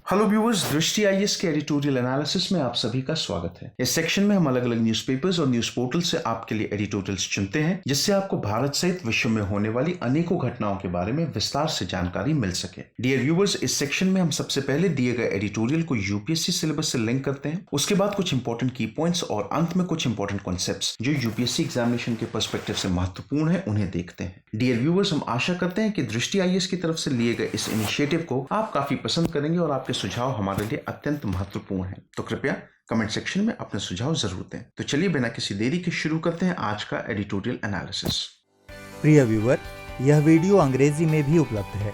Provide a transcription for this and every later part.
Hello viewers, दृष्टि IAS के editorial analysis में आप सभी का स्वागत है। इस सेक्शन में हम अलग अलग न्यूज़पेपर्स और न्यूज़ पोर्टल से आपके लिए एडिटोरियल्स चुनते हैं, जिससे आपको भारत सहित विश्व में होने वाली अनेकों घटनाओं के बारे में विस्तार से जानकारी मिल सके। डियर व्यूअर्स, इस सेक्शन में हम सबसे पहले दिए गए एडिटोरियल को यूपीएससी सिलेबस से लिंक करते हैं, उसके बाद कुछ इंपॉर्टेंट की पॉइंट्स और अंत में कुछ इंपॉर्टेंट कॉन्सेप्ट्स जो यूपीएससी एग्जामिनेशन के पर्सपेक्टिव से महत्वपूर्ण है उन्हें देखते हैं। डियर व्यूअर्स, हम आशा करते हैं कि दृष्टि आईएएस की तरफ से लिए गए इस इनिशिएटिव को आप काफी पसंद करेंगे और आपके सुझाव हमारे लिए अत्यंत महत्वपूर्ण है। तो कृपया कमेंट सेक्शन में अपने सुझाव जरूर दें। तो चलिए बिना किसी देरी के शुरू करते हैं आज का एडिटोरियल एनालिसिस। प्रिय व्यूअर, यह वीडियो अंग्रेजी में भी उपलब्ध है।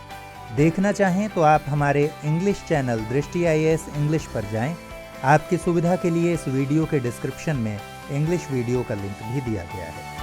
देखना चाहें तो आप हमारे इंग्लिश चैनल दृष्टि आईएएस इंग्लिश पर जाएं। आपकी सुविधा के लिए इस वीडियो के डिस्क्रिप्शन में इंग्लिश वीडियो का लिंक भी दिया गया है।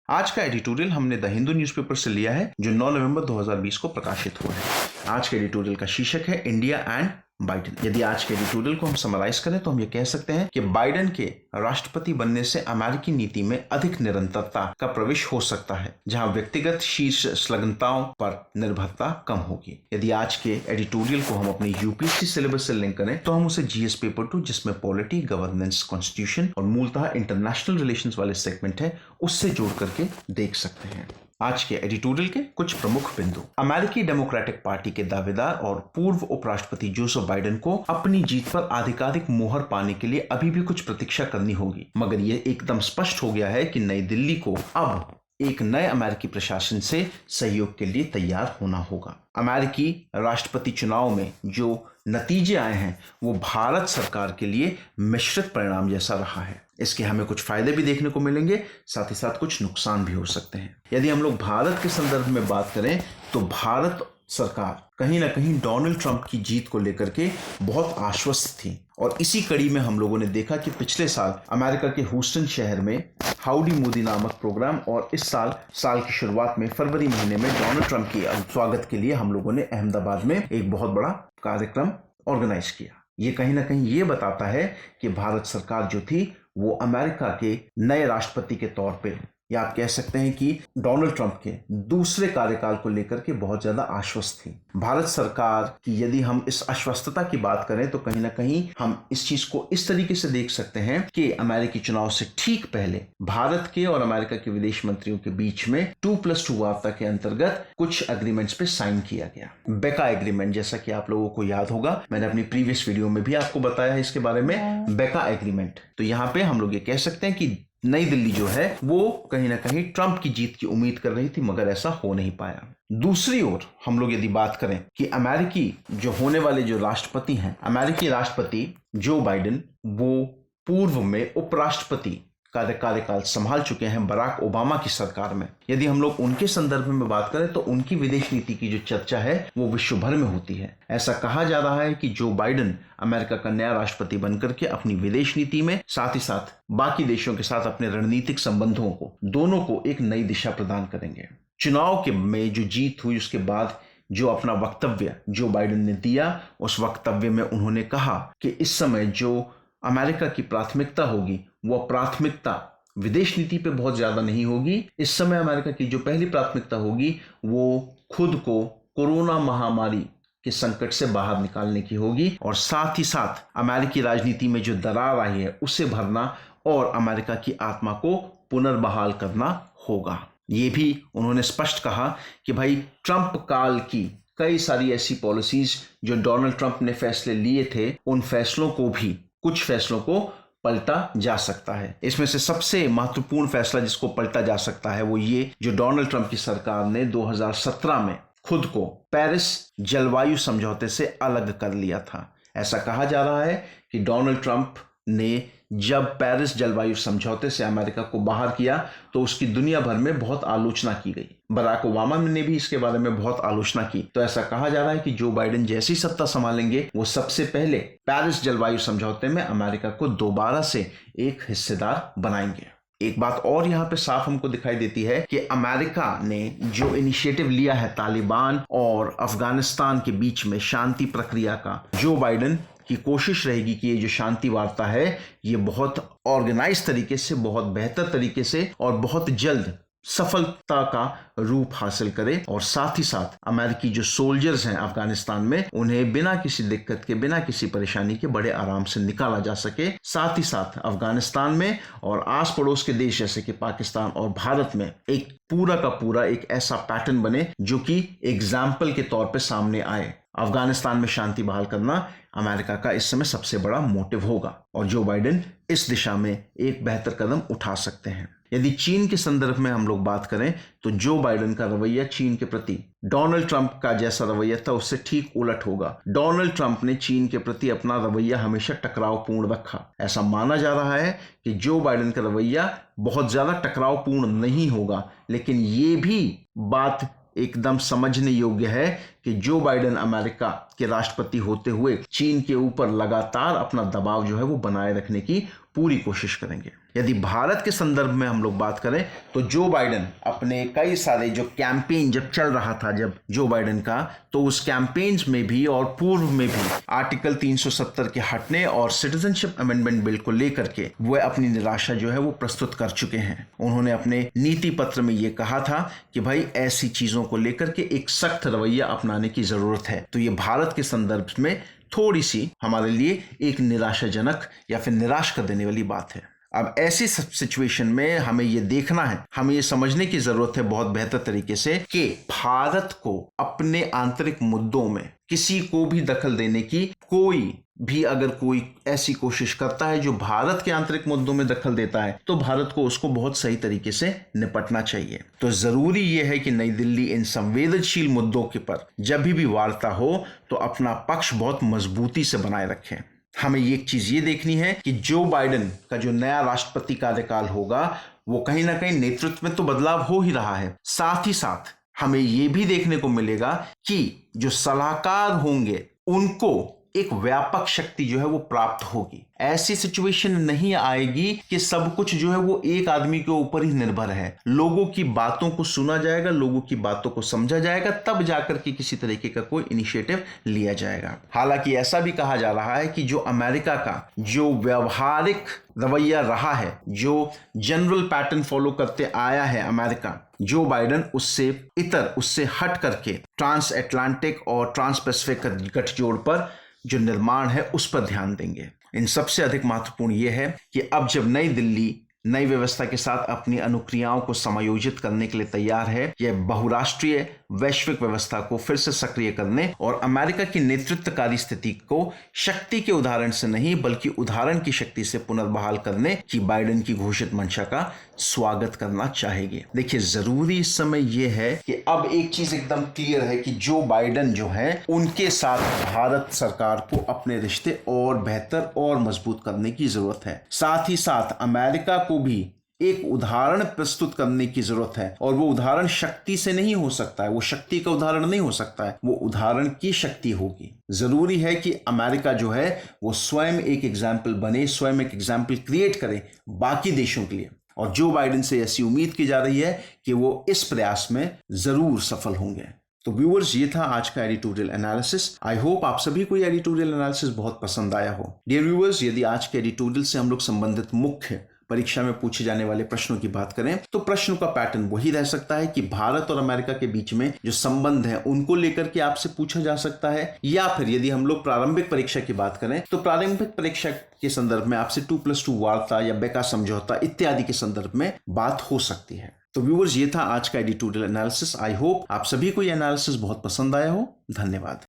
आज का एडिटोरियल हमने द हिंदू न्यूज़पेपर से लिया है, जो 9 नवंबर 2020 को प्रकाशित हुआ है। आज के एडिटोरियल का शीर्षक है इंडिया एंड बाइडेन। यदि आज के एडिटोरियल को हम समराइज करें तो हम ये कह सकते हैं कि बाइडेन के राष्ट्रपति बनने से अमेरिकी नीति में अधिक निरंतरता का प्रवेश हो सकता है, जहां व्यक्तिगत शीर्ष संलग्नताओं पर निर्भरता कम होगी। यदि आज के एडिटोरियल को हम अपने यूपीएससी सिलेबस से लिंक करें तो हम उसे जीएस पेपर 2, जिसमें पॉलिटी, गवर्नेंस, कॉन्स्टिट्यूशन और मूलतः इंटरनेशनल रिलेशंस वाले सेगमेंट है, उससे जोड़ करके देख सकते हैं। आज के एडिटोरियल के कुछ प्रमुख बिंदु। अमेरिकी डेमोक्रेटिक पार्टी के दावेदार और पूर्व उपराष्ट्रपति जोसेफ बाइडेन को अपनी जीत पर आधिकारिक मोहर पाने के लिए अभी भी कुछ प्रतीक्षा करनी होगी, मगर यह एकदम स्पष्ट हो गया है कि नई दिल्ली को अब एक नए अमेरिकी प्रशासन से सहयोग के लिए तैयार होना होगा। अमेरिकी राष्ट्रपति चुनाव में जो नतीजे आए हैं वो भारत सरकार के लिए मिश्रित परिणाम जैसा रहा है। इसके हमें कुछ फायदे भी देखने को मिलेंगे, साथ ही साथ कुछ नुकसान भी हो सकते हैं। यदि हम लोग भारत के संदर्भ में बात करें तो भारत सरकार कहीं ना कहीं डोनाल्ड ट्रंप की जीत को लेकर के बहुत आश्वस्त थी, और इसी कड़ी में हम लोगों ने देखा कि पिछले साल अमेरिका के ह्यूस्टन शहर में हाउडी मोदी नामक प्रोग्राम, और इस साल की शुरुआत में फरवरी महीने में डोनाल्ड ट्रंप के स्वागत के लिए हम लोगों ने अहमदाबाद में एक बहुत बड़ा कार्यक्रम ऑर्गेनाइज किया। ये कहीं ना कहीं ये बताता है कि भारत सरकार जो थी वो अमेरिका के नए राष्ट्रपति के तौर पे, या आप कह सकते हैं कि डोनाल्ड ट्रंप के दूसरे कार्यकाल को लेकर के बहुत ज्यादा आश्वस्त थी। भारत सरकार की यदि हम इस आश्वस्तता की बात करें तो कहीं ना कहीं हम इस चीज को इस तरीके से देख सकते हैं कि अमेरिकी चुनाव से ठीक पहले भारत के और अमेरिका के विदेश मंत्रियों के बीच में 2+2 वार्ता के अंतर्गत कुछ एग्रीमेंट्स पे साइन किया गया। बेका एग्रीमेंट, जैसा कि आप लोगों को याद होगा, मैंने अपनी प्रीवियस वीडियो में भी आपको बताया है इसके बारे में, बेका एग्रीमेंट। तो यहाँ पे हम लोग ये कह सकते हैं कि नई दिल्ली जो है वो कहीं ना कहीं ट्रंप की जीत की उम्मीद कर रही थी, मगर ऐसा हो नहीं पाया। दूसरी ओर हम लोग यदि बात करें कि अमेरिकी जो होने वाले जो राष्ट्रपति हैं, अमेरिकी राष्ट्रपति जो बाइडेन, वो पूर्व में उपराष्ट्रपति कार्यकाल संभाल चुके हैं बराक ओबामा की सरकार में। यदि हम लोग उनके संदर्भ में बात करें तो उनकी विदेश नीति की जो चर्चा है वो विश्व भर में होती है। ऐसा कहा जा रहा है कि जो बाइडेन अमेरिका का नया राष्ट्रपति बनकर के अपनी विदेश नीति में, साथ ही साथ बाकी देशों के साथ अपने रणनीतिक संबंधों को, दोनों को एक नई दिशा प्रदान करेंगे। चुनाव के में जो जीत हुई उसके बाद जो अपना वक्तव्य जो बाइडेन ने दिया, उस वक्तव्य में उन्होंने कहा कि इस समय जो अमेरिका की प्राथमिकता होगी वो प्राथमिकता विदेश नीति पे बहुत ज्यादा नहीं होगी। इस समय अमेरिका की जो पहली प्राथमिकता होगी वो खुद को कोरोना महामारी के संकट से बाहर निकालने की होगी, और साथ ही साथ अमेरिकी राजनीति में जो दरार आई है उसे भरना और अमेरिका की आत्मा को पुनर्बहाल करना होगा। ये भी उन्होंने स्पष्ट कहा कि भाई ट्रंप काल की कई सारी ऐसी पॉलिसीज जो डोनाल्ड ट्रंप ने फैसले लिए थे, उन फैसलों को भी, कुछ फैसलों को पलटा जा सकता है। इसमें से सबसे महत्वपूर्ण फैसला जिसको पलटा जा सकता है वो ये, जो डोनाल्ड ट्रंप की सरकार ने 2017 में खुद को पेरिस जलवायु समझौते से अलग कर लिया था। ऐसा कहा जा रहा है कि डोनाल्ड ट्रंप ने जब पेरिस जलवायु समझौते से अमेरिका को बाहर किया तो उसकी दुनिया भर में बहुत आलोचना की गई। बराक ओबामा ने भी इसके बारे में बहुत आलोचना की। तो ऐसा कहा जा रहा है कि जो बाइडेन जैसी सत्ता संभालेंगे वो सबसे पहले पेरिस जलवायु समझौते में अमेरिका को दोबारा से एक हिस्सेदार बनाएंगे। एक बात और यहाँ पे साफ हमको दिखाई देती है कि अमेरिका ने जो इनिशिएटिव लिया है तालिबान और अफगानिस्तान के बीच में शांति प्रक्रिया का, जो बाइडेन की कोशिश रहेगी कि ये जो शांति वार्ता है ये बहुत ऑर्गेनाइज तरीके से, बहुत बेहतर तरीके से और बहुत जल्द सफलता का रूप हासिल करे और साथ ही साथ अमेरिकी जो सोल्जर्स हैं अफगानिस्तान में उन्हें बिना किसी दिक्कत के, बिना किसी परेशानी के बड़े आराम से निकाला जा सके। साथ ही साथ अफगानिस्तान में और आस पड़ोस के देश जैसे कि पाकिस्तान और भारत में एक पूरा का पूरा एक ऐसा पैटर्न बने जो कि एग्जाम्पल के तौर पे सामने आए। अफगानिस्तान में शांति बहाल करना अमेरिका का इस समय सबसे बड़ा मोटिव होगा और जो बाइडेन इस दिशा में एक बेहतर कदम उठा सकते हैं। यदि चीन के संदर्भ में हम लोग बात करें तो जो बाइडेन का रवैया चीन के प्रति डोनाल्ड ट्रंप का जैसा रवैया था उससे ठीक उलट होगा। डोनाल्ड ट्रंप ने चीन के प्रति अपना रवैया हमेशा टकरावपूर्ण रखा। ऐसा माना जा रहा है कि जो बाइडेन का रवैया बहुत ज्यादा टकरावपूर्ण नहीं होगा, लेकिन ये भी बात एकदम समझने योग्य है कि जो बाइडेन अमेरिका के राष्ट्रपति होते हुए चीन के ऊपर लगातार अपना दबाव जो है वो बनाए रखने की पूरी कोशिश करेंगे। यदि भारत के संदर्भ में हम लोग बात करें तो जो बाइडेन अपने कई सारे जो कैंपेन जब चल रहा था जब जो बाइडेन का, तो उस कैंपेन्स में भी और पूर्व में भी आर्टिकल 370 के हटने और सिटीजनशिप अमेंडमेंट बिल को लेकर के वह अपनी निराशा जो है वो प्रस्तुत कर चुके हैं। उन्होंने अपने नीति पत्र में ये कहा था कि भाई ऐसी चीजों को लेकर के एक सख्त रवैया अपनाने की जरूरत है। तो ये भारत के संदर्भ में थोड़ी सी हमारे लिए एक निराशाजनक या फिर निराश कर देने वाली बात है। अब ऐसी सिचुएशन में हमें ये देखना है, हमें ये समझने की जरूरत है बहुत बेहतर तरीके से कि भारत को अपने आंतरिक मुद्दों में किसी को भी दखल देने की कोई भी अगर कोई ऐसी कोशिश करता है जो भारत के आंतरिक मुद्दों में दखल देता है तो भारत को उसको बहुत सही तरीके से निपटना चाहिए। तो जरूरी यह है कि नई दिल्ली इन संवेदनशील मुद्दों के पर जब भी वार्ता हो तो अपना पक्ष बहुत मजबूती से बनाए रखें। हमें एक चीज ये देखनी है कि जो बाइडेन का जो नया राष्ट्रपति कार्यकाल होगा वो कहीं ना कहीं नेतृत्व में तो बदलाव हो ही रहा है, साथ ही साथ हमें ये भी देखने को मिलेगा कि जो सलाहकार होंगे उनको एक व्यापक शक्ति जो है वो प्राप्त होगी। ऐसी सिचुएशन नहीं आएगी कि सब कुछ जो है वो एक आदमी के ऊपर ही निर्भर है। लोगों की बातों को सुना जाएगा, लोगों की बातों को समझा जाएगा, तब जाकर के किसी तरीके का कोई इनिशिएटिव लिया जाएगा। हालांकि ऐसा भी कहा जा रहा है कि जो अमेरिका का जो व्यवहारिक रवैया रहा है, जो जनरल पैटर्न फॉलो करते आया है अमेरिका, जो बाइडेन उससे हट करके ट्रांस अटलांटिक और ट्रांस पैसिफिक गठजोड़ पर जो निर्माण है उस पर ध्यान देंगे। इन सबसे अधिक महत्वपूर्ण यह है कि अब जब नई दिल्ली नई व्यवस्था के साथ अपनी अनुक्रियाओं को समायोजित करने के लिए तैयार है, यह बहुराष्ट्रीय वैश्विक व्यवस्था को फिर से सक्रिय करने और अमेरिका की नेतृत्वकारी स्थिति को शक्ति के उदाहरण से नहीं बल्कि उदाहरण की शक्ति से पुनर्बहाल करने की बाइडेन की घोषित मंशा का स्वागत करना चाहेगी। देखिए, जरूरी इस समय यह है कि अब एक चीज एकदम क्लियर है कि जो बाइडेन जो है उनके साथ भारत सरकार को अपने रिश्ते और बेहतर और मजबूत करने की जरूरत है। साथ ही साथ अमेरिका को भी एक उदाहरण प्रस्तुत करने की जरूरत है और वो उदाहरण शक्ति से नहीं हो सकता है, वो शक्ति का उदाहरण नहीं हो सकता है, वो उदाहरण की शक्ति होगी। जरूरी है कि अमेरिका जो है वो स्वयं एक एग्जाम्पल बने, स्वयं एक एग्जाम्पल क्रिएट करे बाकी देशों के लिए। और जो बाइडेन से ऐसी उम्मीद की जा रही है कि वो इस प्रयास में जरूर सफल होंगे। तो व्यूअर्स, ये था आज का एडिटोरियल एनालिसिस। आई होप आप सभी को ये एडिटोरियल एनालिसिस बहुत पसंद आया हो। डियर व्यूअर्स, यदि आज के एडिटोरियल से हम लोग संबंधित मुख्य परीक्षा में पूछे जाने वाले प्रश्नों की बात करें तो प्रश्न का पैटर्न वही रह सकता है कि भारत और अमेरिका के बीच में जो संबंध है उनको लेकर के आपसे पूछा जा सकता है, या फिर यदि हम लोग प्रारंभिक परीक्षा की बात करें तो प्रारंभिक परीक्षा के संदर्भ में आपसे 2+2 वार्ता या बेका समझौता इत्यादि के संदर्भ में बात हो सकती है। तो व्यूअर्स, ये था आज का एडिटोरियल एनालिसिस। आई होप आप सभी को ये एनालिसिस बहुत पसंद आया हो। धन्यवाद।